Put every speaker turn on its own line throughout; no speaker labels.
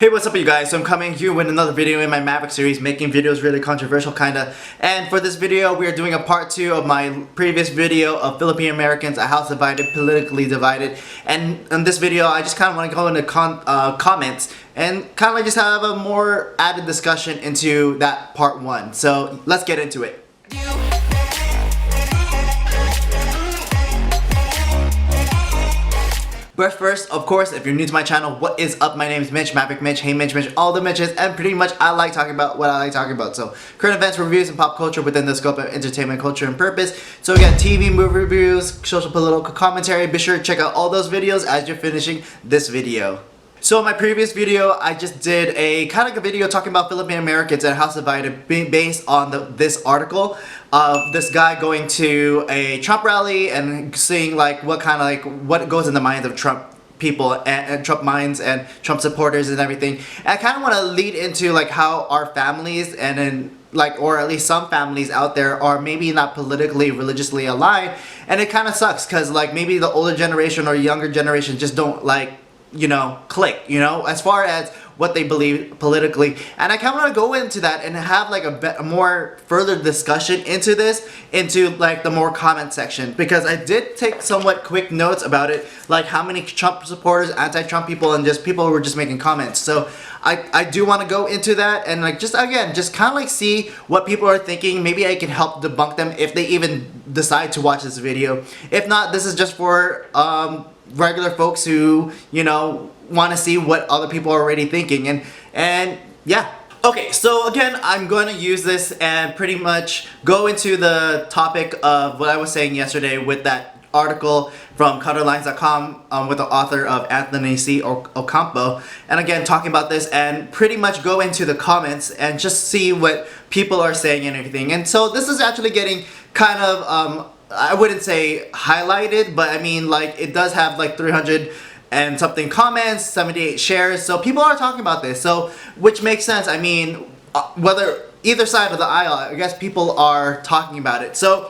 Hey, what's up you guys? So I'm coming here with another video in my Maverick series, making videos really controversial kinda. And for this video, we are doing a part 2 of my previous video of Filipino Americans, a house divided, politically divided. And in this video, I just kind of want to go into comments and kind of like just have a more added discussion into that part 1. So let's get into it. But first, of course, if you're new to my channel, what is up? My name is Mitch, Maverick Mitch, hey Mitch, all the Mitches, and pretty much I like talking about what I like talking about. So, current events, reviews, and pop culture within the scope of entertainment, culture, and purpose. So we got TV, movie reviews, social political commentary. Be sure to check out all those videos as you're finishing this video. So in my previous video, I just did a kind of a video talking about Filipino Americans and House Divided based on this article of this guy going to a Trump rally and seeing like what goes in the minds of Trump people and Trump minds and Trump supporters and everything. And I kind of want to lead into like how our families and then or at least some families out there are maybe not politically, religiously aligned, and it kind of sucks because like maybe the older generation or younger generation just don't click, as far as what they believe politically. And I kind of want to go into that and have like a more further discussion into this, into like the more comment section, because I did take somewhat quick notes about it, like how many Trump supporters, anti-Trump people, and just people who were just making comments. So I do want to go into that and like just kind of like see what people are thinking. Maybe I can help debunk them if they even decide to watch this video. If not, this is just for regular folks who want to see what other people are already thinking, and yeah. Okay, so again, I'm going to use this and pretty much go into the topic of what I was saying yesterday with that article from colorlines.com with the author of Anthony C. Ocampo, and again talking about this and pretty much go into the comments and just see what people are saying and everything. And so this is actually getting kind of I wouldn't say highlighted, but I mean like it does have like 300 and something comments, 78 shares, so people are talking about this, so which makes sense. I mean, whether either side of the aisle, I guess people are talking about it. So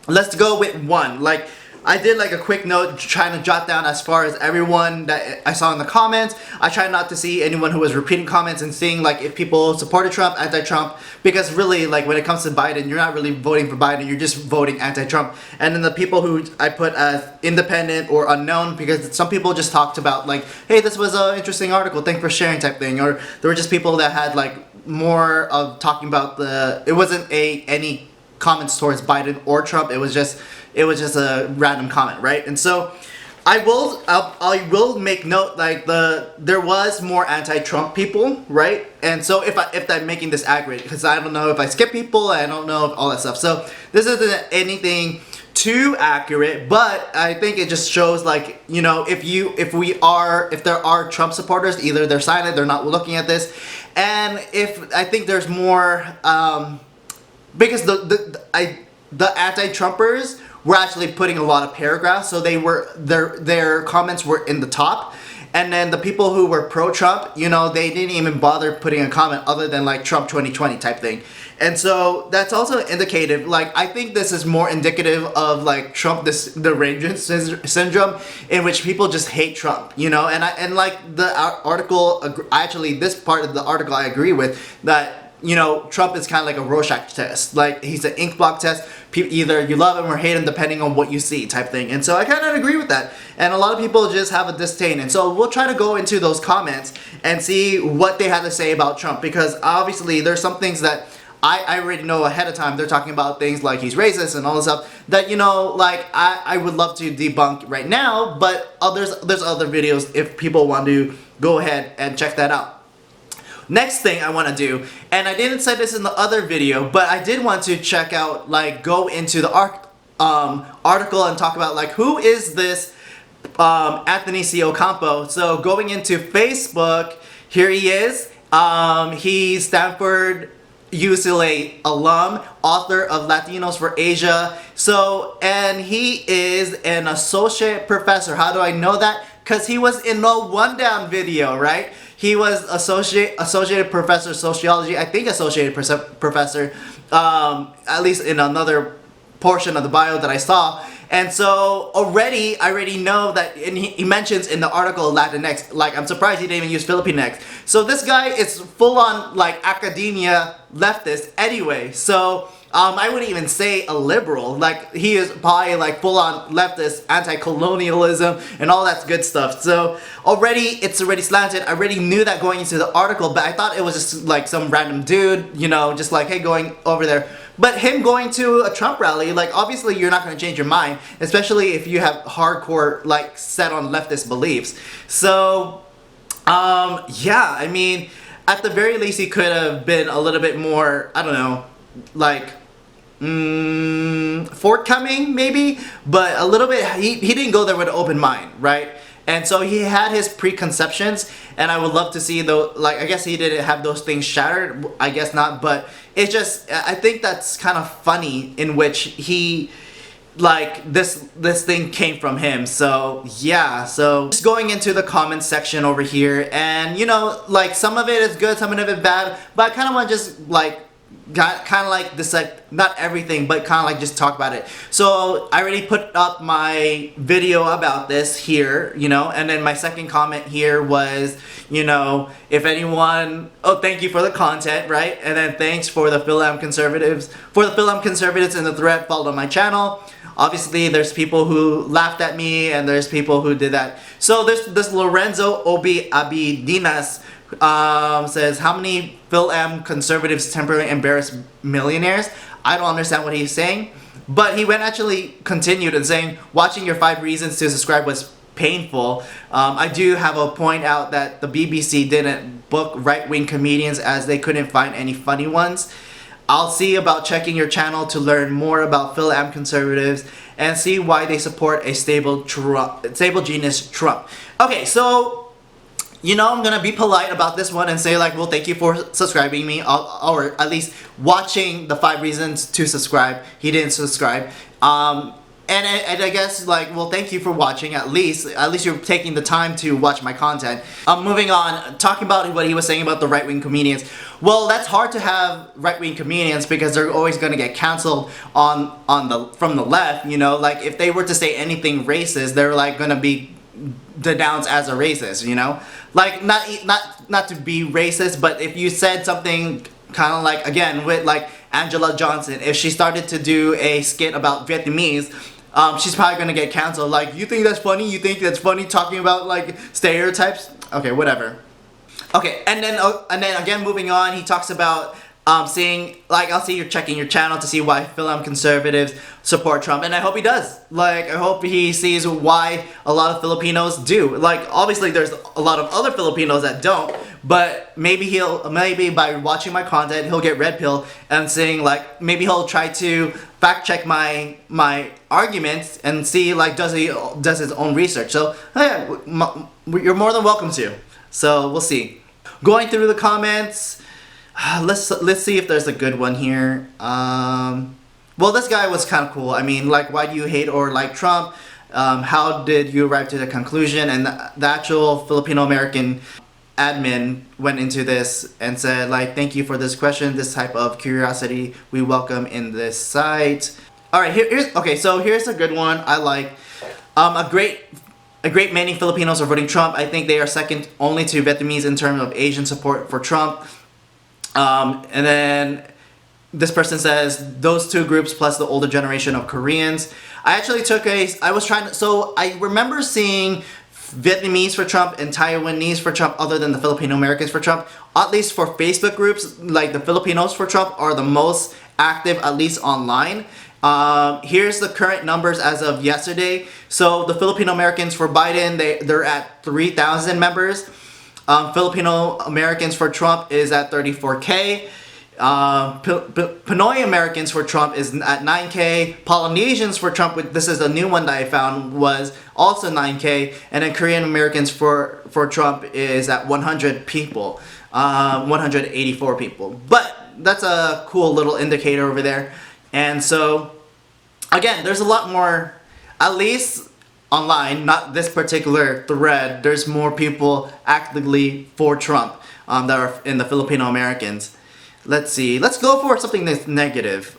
let's go with one. Like I did like a quick note trying to jot down as far as everyone that I saw in the comments. I tried not to see anyone who was repeating comments and seeing like if people supported Trump, anti-Trump, because really like when it comes to Biden, you're not really voting for Biden, you're just voting anti-Trump. And then the people who I put as independent or unknown, because some people just talked about like, hey, this was an interesting article, thanks for sharing type thing, or there were just people that had like more of talking about it wasn't any comments towards Biden or Trump, it was just a random comment, right? And so I will make note like there was more anti-Trump people, right? And so if I'm making this accurate, because I don't know if I skip people, I don't know all that stuff. So this isn't anything too accurate, but I think it just shows like, if there are Trump supporters, either they're silent, they're not looking at this, and if I think there's more because the anti-Trumpers were actually putting a lot of paragraphs, so their comments were in the top, and then the people who were pro-Trump, they didn't even bother putting a comment other than like Trump 2020 type thing. And so that's also indicative, like I think this is more indicative of like Trump, the derangement syndrome, in which people just hate Trump, and like the article, actually this part of the article I agree with, that Trump is kind of like a Rorschach test. Like he's an ink block test. Either you love him or hate him depending on what you see type thing. And so I kind of agree with that. And a lot of people just have a disdain. And so we'll try to go into those comments and see what they had to say about Trump. Because obviously there's some things that I already know ahead of time. They're talking about things like he's racist and all this stuff that, like I would love to debunk right now. But there's other videos if people want to go ahead and check that out. Next thing I want to do, and I didn't say this in the other video, but I did want to check out, like, go into the article and talk about, like, who is this Anthony C. Ocampo. So going into Facebook, here he is. He's Stanford UCLA alum, author of Latinos for Asia. So, and he is an associate professor. How do I know that? Because he was in the One Down video, right? He was associated professor of sociology, I think associated professor, at least in another portion of the bio that I saw. And so I already know that, and he mentions in the article Latinx, like I'm surprised he didn't even use Filipinx. So this guy is full on like academia leftist anyway. So I wouldn't even say a liberal. Like he is probably like full on leftist, anti-colonialism, and all that good stuff. So it's already slanted. I already knew that going into the article, but I thought it was just like some random dude, you know, just like, hey, going over there. But him going to a Trump rally, like obviously you're not going to change your mind, especially if you have hardcore like set on leftist beliefs. So yeah, I mean, at the very least he could have been a little bit more, I don't know, like forthcoming maybe, but a little bit, he didn't go there with an open mind, right? And so he had his preconceptions, and I would love to see though, like I guess he didn't have those things shattered, I guess not, but it's just, I think that's kind of funny in which he, like this thing came from him. So yeah, so just going into the comments section over here, and you know, like some of it is good, some of it is bad, but I kind of want to just like kind of like this, like not everything, but kind of like just talk about it. So I already put up my video about this here, you know, and then my second comment here was, you know, if anyone, oh, thank you for the content, right? And then thanks for the Phil-Am conservatives, in the thread, followed on my channel. Obviously there's people who laughed at me, and there's people who did that. So there's this Lorenzo Obi Abidinas says, how many Phil-Am conservatives temporarily embarrass millionaires? I don't understand what he's saying, but he continued and saying, watching your 5 reasons to subscribe was painful. I do have a point out that the BBC didn't book right-wing comedians as they couldn't find any funny ones. I'll see about checking your channel to learn more about Phil-Am conservatives and see why they support a stable genius Trump. Okay, so you know, I'm gonna be polite about this one and say like, well, thank you for subscribing me, or at least watching the 5 reasons to subscribe. He didn't subscribe. And I guess like, well, thank you for watching. At least you're taking the time to watch my content. Moving on, talking about what he was saying about the right-wing comedians. Well, that's hard to have right-wing comedians because they're always gonna get canceled from the left. You know, like if they were to say anything racist, they're like gonna be denounced as a racist, you know, like not to be racist, but if you said something kind of like, again, with like Angela Johnson, if she started to do a skit about Vietnamese, she's probably gonna get canceled. Like, you think that's funny? You think that's funny talking about like stereotypes? Okay, whatever. Okay, and then again, moving on, he talks about seeing, like, I'll see you're checking your channel to see why Phil-Am conservatives support Trump, and I hope he does. Like, I hope he sees why a lot of Filipinos do. Like, obviously there's a lot of other Filipinos that don't, but maybe by watching my content, he'll get red pill and saying like, maybe he'll try to fact check my arguments and see like, does his own research. So yeah, you're more than welcome to. So we'll see. Going through the comments. Let's see if there's a good one here. Well, this guy was kind of cool. I mean, like, why do you hate or like Trump? How did you arrive to the conclusion? And the actual Filipino American admin went into this and said, like, thank you for this question. This type of curiosity we welcome in this site. All right, here's a good one. I like a great many Filipinos are voting Trump. I think they are second only to Vietnamese in terms of Asian support for Trump. And then this person says those 2 groups plus the older generation of Koreans. I remember seeing Vietnamese for Trump and Taiwanese for Trump other than the Filipino Americans for Trump. At least for Facebook groups, like the Filipinos for Trump are the most active, at least online. Here's the current numbers as of yesterday. So the Filipino Americans for Biden, they're at 3,000 members. Filipino Americans for Trump is at 34K. Pinoy Americans for Trump is at 9K. Polynesians for Trump, this is a new one that I found, was also 9K. And then Korean Americans for Trump is at 100 people, 184 people. But that's a cool little indicator over there. And so, again, there's a lot more, at least online, not this particular thread, there's more people actively for Trump that are in the Filipino Americans. Let's see. Let's go for something that's negative.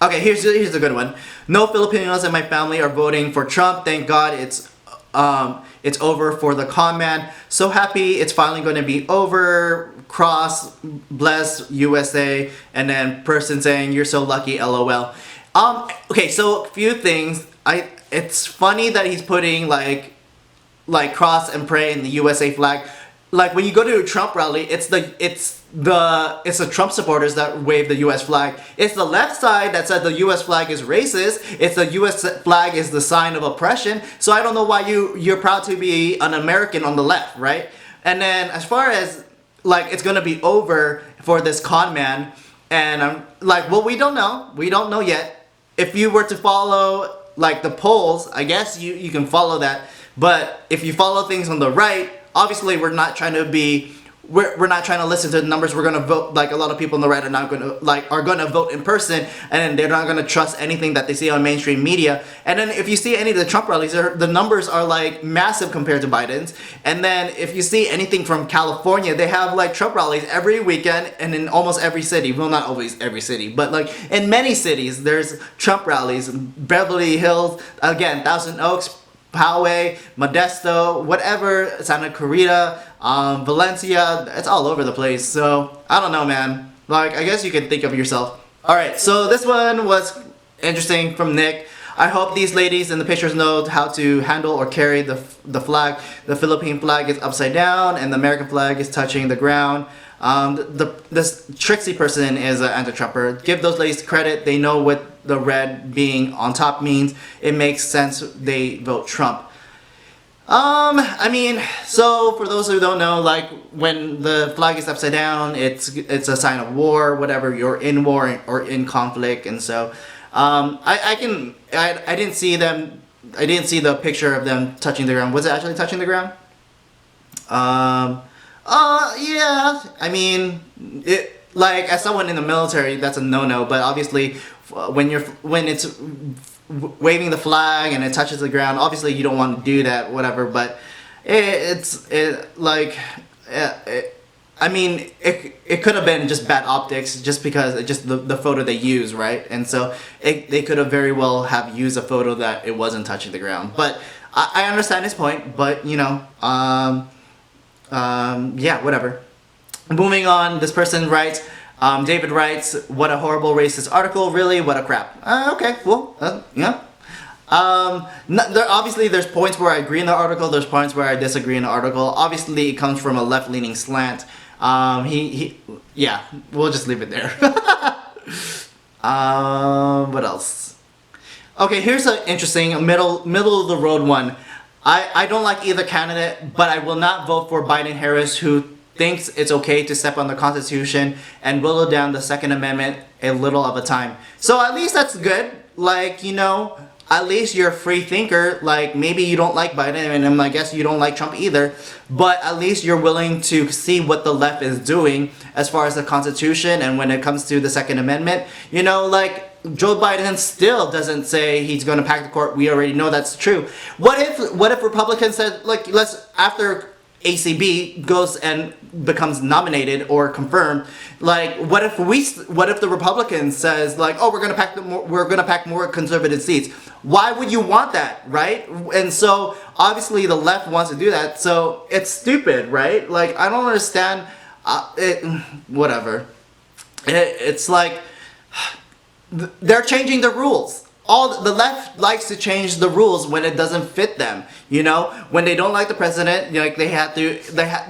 Okay, here's a good one. No Filipinos in my family are voting for Trump. Thank God it's over for the con man. So happy it's finally going to be over. Cross, bless USA, and then person saying you're so lucky, LOL. Okay, so a few things. It's funny that he's putting like cross and pray in the USA flag. Like when you go to a Trump rally, it's the Trump supporters that wave the US flag. It's the left side that said the US flag is racist. It's the US flag is the sign of oppression. So I don't know why you're proud to be an American on the left, right? And then as far as like it's gonna be over for this con man, and I'm like, well, we don't know yet. If you were to follow like the polls, I guess you can follow that. But if you follow things on the right, obviously we're not trying to listen to the numbers. We're gonna vote. Like a lot of people on the right are gonna vote in person, and they're not gonna trust anything that they see on mainstream media. And then if you see any of the Trump rallies, the numbers are like massive compared to Biden's. And then if you see anything from California, they have like Trump rallies every weekend, and in almost every city. Well, not always every city, but like in many cities, there's Trump rallies. Beverly Hills, again, Thousand Oaks, Poway, Modesto, whatever, Santa Clarita, Valencia, it's all over the place. So I don't know, man. Like, I guess you can think of yourself. Alright, so this one was interesting from Nick. I hope these ladies in the pictures know how to handle or carry the flag. The Philippine flag is upside down and the American flag is touching the ground. This Trixie person is an anti-Trumper. Give those ladies credit. They know what the red being on top means. It makes sense they vote Trump. I mean, so for those who don't know, like when the flag is upside down, it's a sign of war, whatever. You're in war or in conflict, and so I didn't see them. I didn't see the picture of them touching the ground. Was it actually touching the ground? Yeah. I mean, it like as someone in the military, that's a no-no. But obviously, when it's waving the flag and it touches the ground, obviously you don't want to do that, whatever. But I mean, it could have been just bad optics, just because just the photo they use, right? And so they could have very well have used a photo that it wasn't touching the ground. But I understand his point. But you know, yeah, whatever. Moving on, this person writes, David writes, what a horrible racist article, really, what a crap. Okay, well, yeah. Obviously there's points where I agree in the article, there's points where I disagree in the article. Obviously it comes from a left-leaning slant. Yeah, we'll just leave it there. What else? Okay, here's an interesting middle of the road one. I don't like either candidate, but I will not vote for Biden-Harris, who thinks it's okay to step on the Constitution and whittle down the Second Amendment a little of a time. So at least that's good. Like, you know, at least you're a free thinker. Like, maybe you don't like Biden, and I guess you don't like Trump either, but at least you're willing to see what the left is doing as far as the Constitution and when it comes to the Second Amendment. You know, like, Joe Biden still doesn't say he's going to pack the court. We already know that's true. What if Republicans said, like, after ACB goes and becomes nominated or confirmed, like what if the Republicans says like, oh, we're gonna pack more conservative seats? Why would you want that, right? And so obviously the left wants to do that, so it's stupid, right? Like I don't understand. Whatever. It's like they're changing the rules. The left likes to change the rules when it doesn't fit them. You know, when they don't like the president, like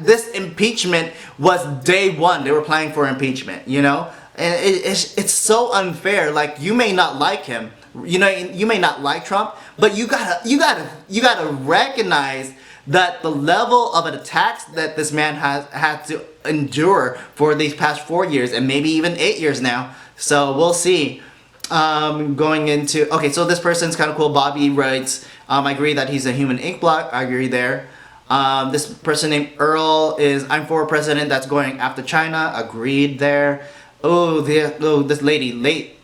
this impeachment was day one. They were planning for impeachment. You know, and it's so unfair. Like you may not like him. You know, you may not like Trump, but you gotta recognize that the level of attacks that this man has had to endure for these past 4 years and maybe even 8 years now. So we'll see. Going into, okay, so this person's kind of cool. Bobby writes, I agree that he's a human ink blot. I agree there. This person named Earl is, I'm for a president that's going after China. Agreed there. This lady,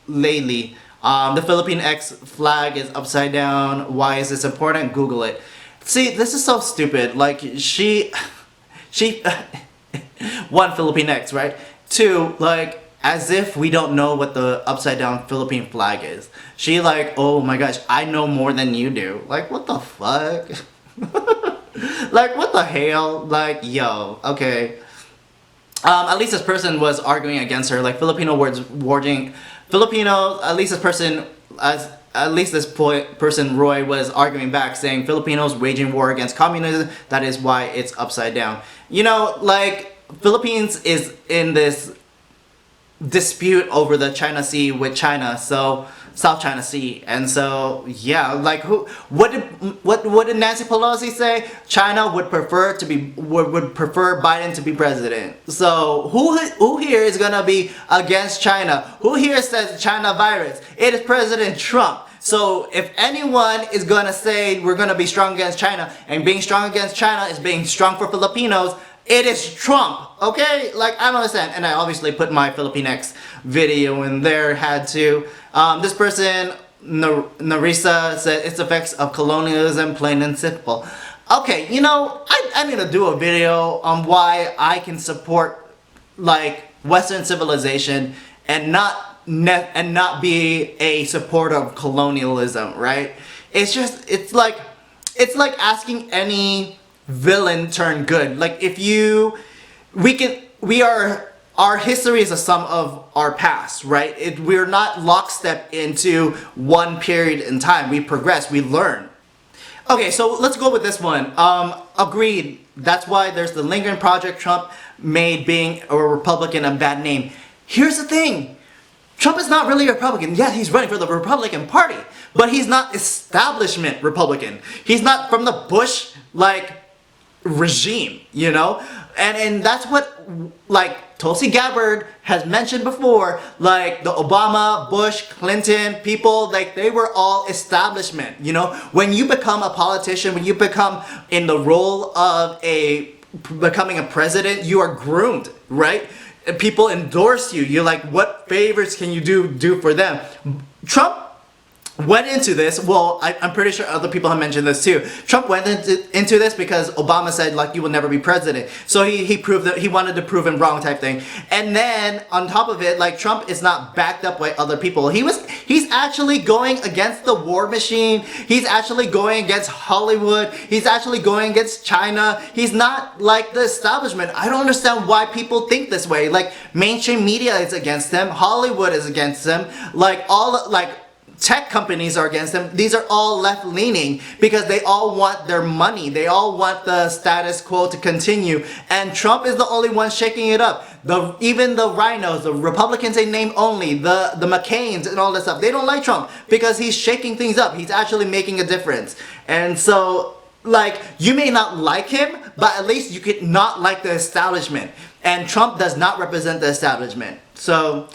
lately. The Philippine X flag is upside down. Why is this important? Google it. See, this is so stupid. Like, she, one, Philippine X, right? Two, like, as if we don't know what the upside down Philippine flag is. She like, oh my gosh, I know more than you do. Like, what the fuck? Like, what the hell? Like, yo, okay. At least this person was arguing against her, like Filipino words waging Filipino. At least this person Roy was arguing back, saying Filipinos waging war against communism. That is why it's upside down. You know, like Philippines is in this dispute over the China Sea with China, so South China Sea, and so yeah, like what did Nancy Pelosi say? China would prefer Biden to be president. So who here is gonna be against China? Who here says China virus? It is President Trump. So if anyone is gonna say we're gonna be strong against China, and being strong against China is being strong for Filipinos, it is Trump, okay? Like, I don't understand. And I obviously put my Filipinx video in there, had to. This person, Narisa, said it's effects of colonialism, plain and simple. Okay, you know, I need to do a video on why I can support, like, Western civilization and not be a supporter of colonialism, right? It's like asking any villain turn good. Like, our history is a sum of our past, right? We're not lockstep into one period in time. We progress, we learn. Okay, so let's go with this one. Agreed. That's why there's the lingering project Trump made being a Republican a bad name. Here's the thing. Trump is not really a Republican. Yeah, he's running for the Republican Party, but he's not establishment Republican. He's not from the Bush, like, regime, you know? And that's what, like, Tulsi Gabbard has mentioned before, like, the Obama, Bush, Clinton people, like, they were all establishment, you know? When you become a politician, when you become in the role of becoming a president, you are groomed, right? And people endorse you. You're like, what favors can you do for them? Trump went into this, well, I'm pretty sure other people have mentioned this too. Trump went into this because Obama said, like, you will never be president. So he proved that he wanted to prove him wrong type thing. And then on top of it, like, Trump is not backed up by other people. He's actually going against the war machine. He's actually going against Hollywood. He's actually going against China. He's not like the establishment. I don't understand why people think this way. Like, mainstream media is against them. Hollywood is against them. Like, tech companies are against them. These are all left-leaning because they all want their money. They all want the status quo to continue. And Trump is the only one shaking it up. Even the rhinos, the Republicans in name only, the McCains and all this stuff, they don't like Trump because he's shaking things up. He's actually making a difference. And so, like, you may not like him, but at least you could not like the establishment. And Trump does not represent the establishment. So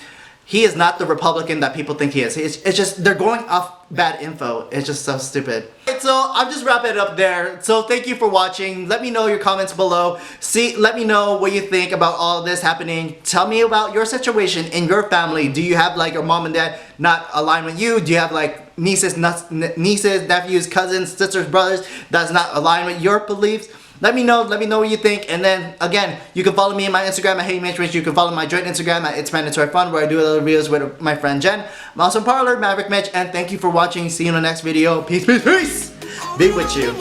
he is not the Republican that people think he is. It's just, they're going off bad info. It's just so stupid. Alright, so I'm just wrapping it up there. So thank you for watching. Let me know your comments below. Let me know what you think about all this happening. Tell me about your situation in your family. Do you have, like, your mom and dad not aligned with you? Do you have, like, nieces, nephews, cousins, sisters, brothers that's not aligned with your beliefs? Let me know what you think. And then, again, you can follow me on my Instagram at Mitch. You can follow my joint Instagram at It's Mandatory Fun, where I do little videos with my friend Jen. I'm also on Parler, Mitch, and thank you for watching. See you in the next video. Peace, peace, peace! Be with you.